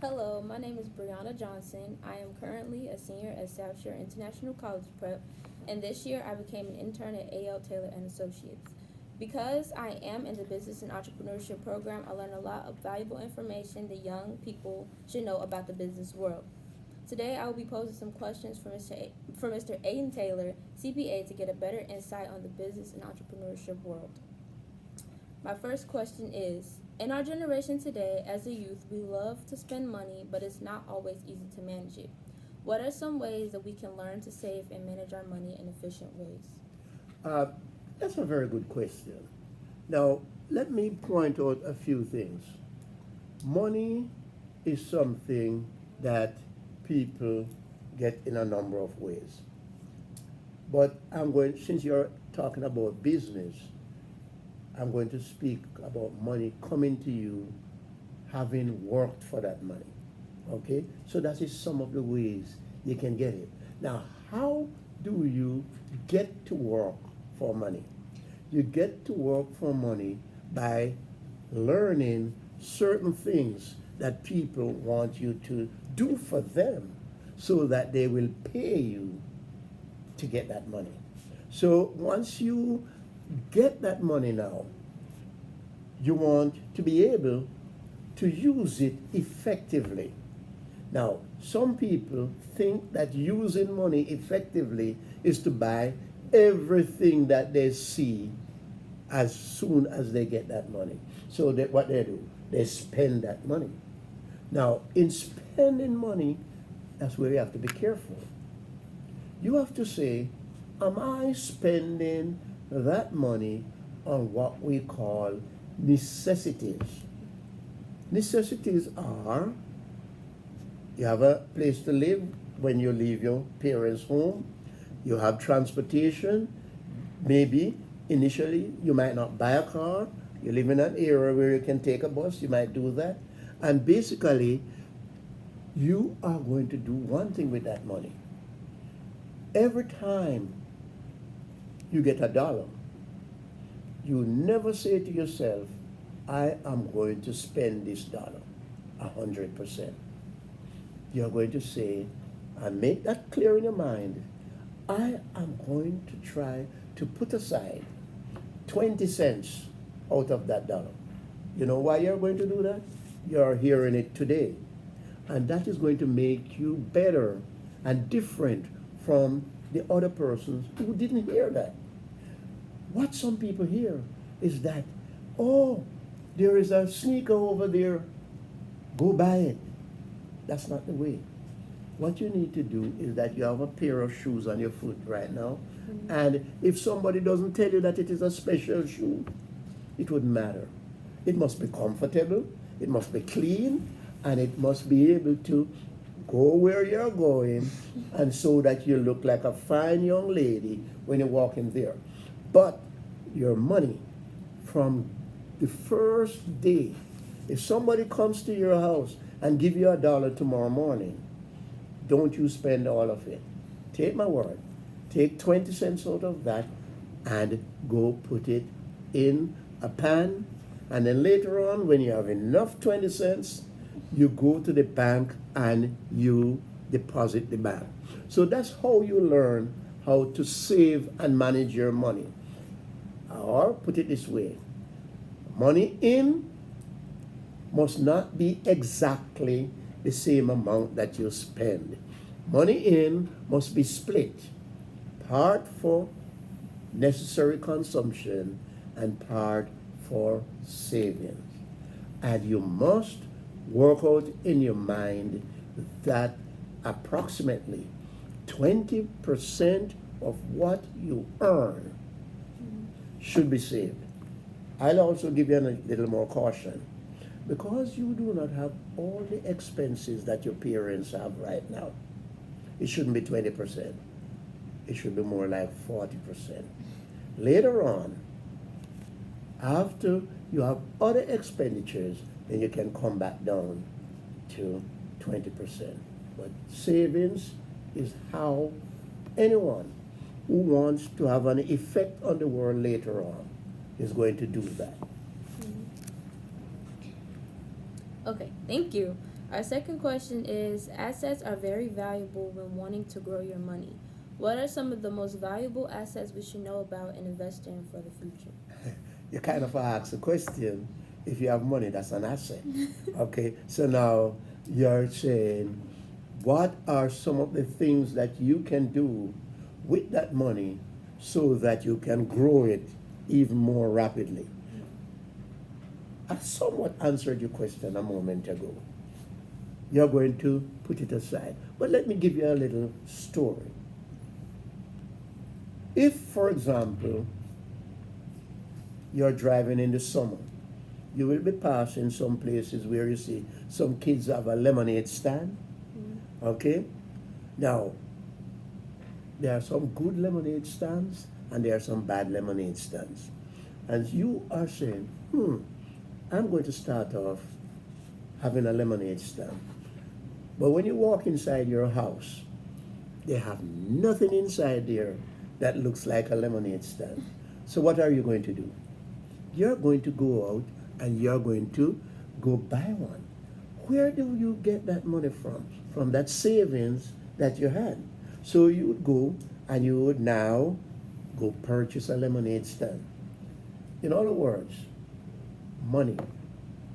Hello, my name is Brianna Johnson. I am currently a senior at South Shore International College Prep, and this year I became an intern at A.L. Taylor and Associates. Because I am in the business and entrepreneurship program, I learned a lot of valuable information that young people should know about the business world. Today, I will be posing some questions for Mr. Ayton Taylor, CPA, to get a better insight on the business and entrepreneurship world. My first question is, in our generation today, as a youth, we love to spend money, but it's not always easy to manage it. What are some ways that we can learn to save and manage our money in efficient ways? Uh, that's a very good question. Now, let me point out a few things. Money is something that people get in a number of ways. But since you're talking about business, I'm going to speak about money coming to you having worked for that money. Okay? So that is some of the ways you can get it. Now, how do you get to work for money? You get to work for money by learning certain things that people want you to do for them so that they will pay you to get that money. So once you get that money now, you want to be able to use it effectively. Now, some people think that using money effectively is to buy everything that they see as soon as they get that money. So what they do, they spend that money. Now, in spending money, that's where you have to be careful. You have to say, am I spending that money on what we call necessities? Necessities are, you have a place to live when you leave your parents' home, you have transportation, maybe initially you might not buy a car, you live in an area where you can take a bus, you might do that, and basically you are going to do one thing with that money. Every time you get a dollar, you never say to yourself, I am going to spend this dollar 100%. You're going to say, and make that clear in your mind, I am going to try to put aside 20 cents out of that dollar. You know why you're going to do that? You're hearing it today. And that is going to make you better and different from the other persons who didn't hear that. What some people hear is that, oh, there is a sneaker over there, go buy it. That's not the way. What you need to do is that you have a pair of shoes on your foot right now, and if somebody doesn't tell you that it is a special shoe, it wouldn't matter. It must be comfortable, it must be clean, and it must be able to go where you're going, and so that you look like a fine young lady when you walk in there. But your money from the first day, if somebody comes to your house and give you a dollar tomorrow morning, don't you spend all of it. Take my word. Take 20 cents out of that and go put it in a pan. And then later on, when you have enough 20 cents, you go to the bank and you deposit the bank. So that's how you learn how to save and manage your money. Or put it this way, money in must not be exactly the same amount that you spend. Money in must be split, part for necessary consumption and part for savings. And you must work out in your mind that approximately 20% of what you earn should be saved. I'll also give you a little more caution. Because you do not have all the expenses that your parents have right now, it shouldn't be 20%. It should be more like 40%. Later on, after you have other expenditures, then you can come back down to 20%. But savings is how anyone who wants to have an effect on the world later on is going to do that. Okay, thank you. Our second question is, assets are very valuable when wanting to grow your money. What are some of the most valuable assets we should know about and invest in for the future? You kind of ask a question. If you have money, that's an asset. Okay, so now you're saying, what are some of the things that you can do with that money so that you can grow it even more rapidly? I somewhat answered your question a moment ago. You're going to put it aside. But let me give you a little story. If, for example, you're driving in the summer, you will be passing some places where you see some kids have a lemonade stand. Okay? Now, there are some good lemonade stands and there are some bad lemonade stands. And you are saying, I'm going to start off having a lemonade stand. But when you walk inside your house, they have nothing inside there that looks like a lemonade stand. So what are you going to do? You're going to go out and you're going to go buy one. Where do you get that money from? From that savings that you had. So you would go and you would now go purchase a lemonade stand. In other words, money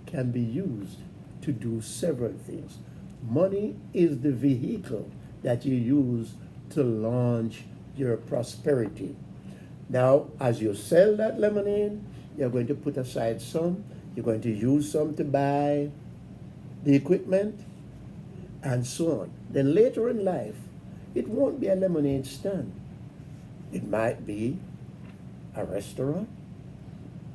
can be used to do several things. Money is the vehicle that you use to launch your prosperity. Now, as you sell that lemonade, you're going to put aside some, you're going to use some to buy the equipment, and so on. Then later in life, it won't be a lemonade stand. It might be a restaurant.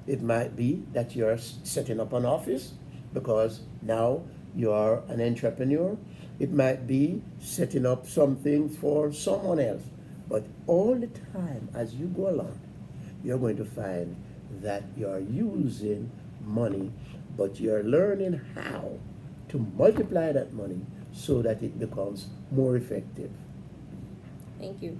It might be that you're setting up an office because now you're an entrepreneur. It might be setting up something for someone else. But all the time as you go along, you're going to find that you're using money, but you're learning how to multiply that money so that it becomes more effective. Thank you.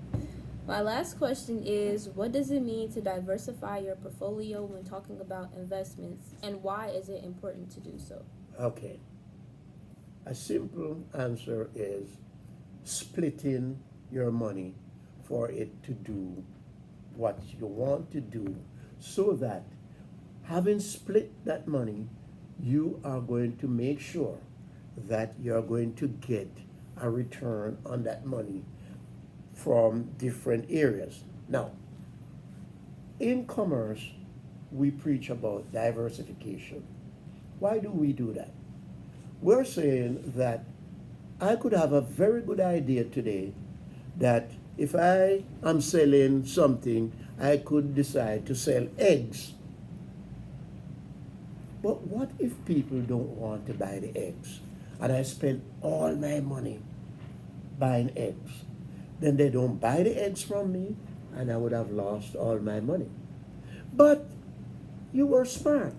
My last question is, what does it mean to diversify your portfolio when talking about investments, and why is it important to do so? Okay. A simple answer is splitting your money for it to do what you want to do, so that having split that money, you are going to make sure that you're going to get a return on that money from different areas. Now, in commerce, we preach about diversification. Why do we do that? We're saying that I could have a very good idea today that if I am selling something, I could decide to sell eggs. But what if people don't want to buy the eggs? And I spend all my money buying eggs. Then they don't buy the eggs from me, and I would have lost all my money. But you were smart.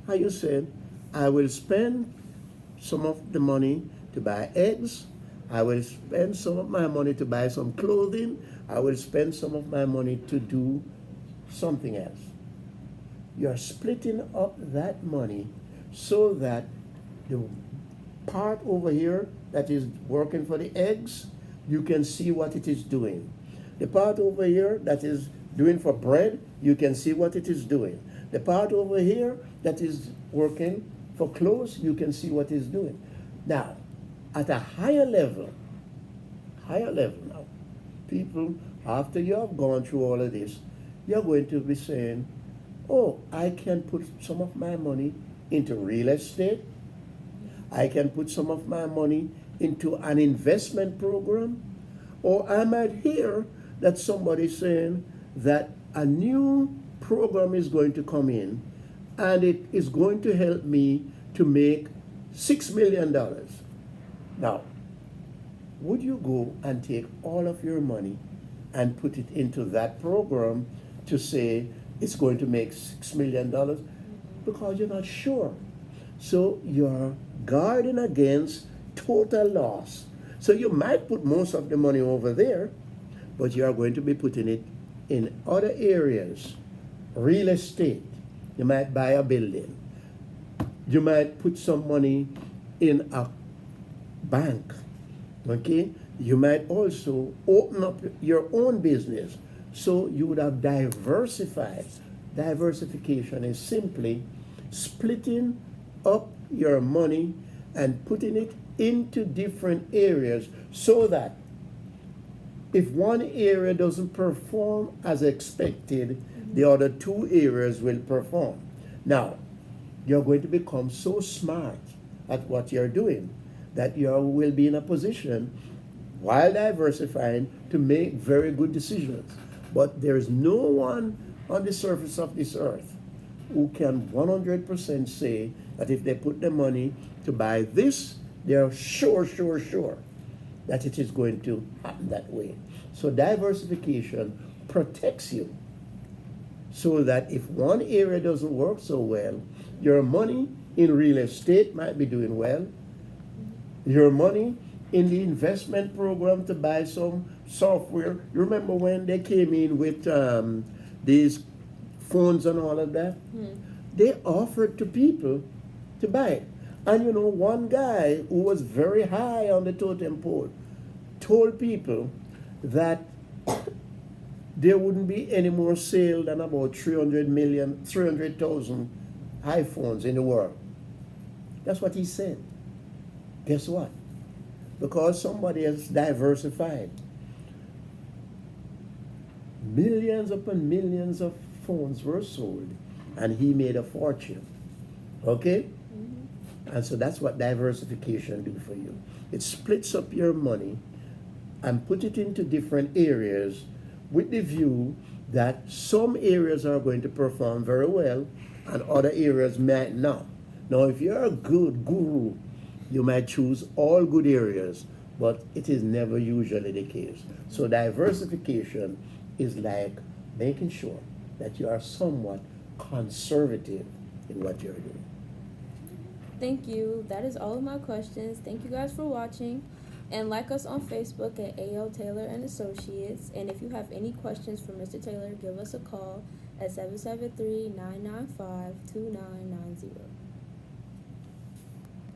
How you said, I will spend some of the money to buy eggs. I will spend some of my money to buy some clothing. I will spend some of my money to do something else. You're splitting up that money so that the part over here that is working for the eggs, you can see what it is doing. The part over here that is doing for bread, you can see what it is doing. The part over here that is working for clothes, you can see what it's doing. Now, at a higher level now, people, after you have gone through all of this, you're going to be saying, oh, I can put some of my money into real estate. I can put some of my money into an investment program. Or I might hear that somebody's saying that a new program is going to come in and it is going to help me to make $6 million. Now, would you go and take all of your money and put it into that program to say it's going to make $6 million? Because you're not sure. So you're guarding against total loss. So you might put most of the money over there, but you are going to be putting it in other areas. Real estate. You might buy a building. You might put some money in a bank. Okay? You might also open up your own business. So you would have diversified. Diversification is simply splitting up your money and putting it into different areas so that if one area doesn't perform as expected, the other two areas will perform. Now, you're going to become so smart at what you're doing that you will be in a position, while diversifying, to make very good decisions. But there's no one on the surface of this earth who can 100% say that if they put the money to buy this, they're sure that it is going to happen that way. So diversification protects you so that if one area doesn't work so well, your money in real estate might be doing well. Your money in the investment program to buy some software. You remember when they came in with these phones and all of that? They offered to people to buy it. And you know, one guy who was very high on the totem pole told people that there wouldn't be any more sale than about 300,000 iPhones in the world. That's what he said. Guess what? Because somebody has diversified, millions upon millions of phones were sold, and he made a fortune. Okay? And so that's what diversification do for you. It splits up your money and put it into different areas with the view that some areas are going to perform very well and other areas might not. Now, if you're a good guru, you might choose all good areas, but it is never usually the case. So diversification is like making sure that you are somewhat conservative in what you're doing. Thank you. That is all of my questions. Thank you guys for watching. And like us on Facebook at A.L. Taylor and Associates. And if you have any questions for Mr. Taylor, give us a call at 773-995-2990.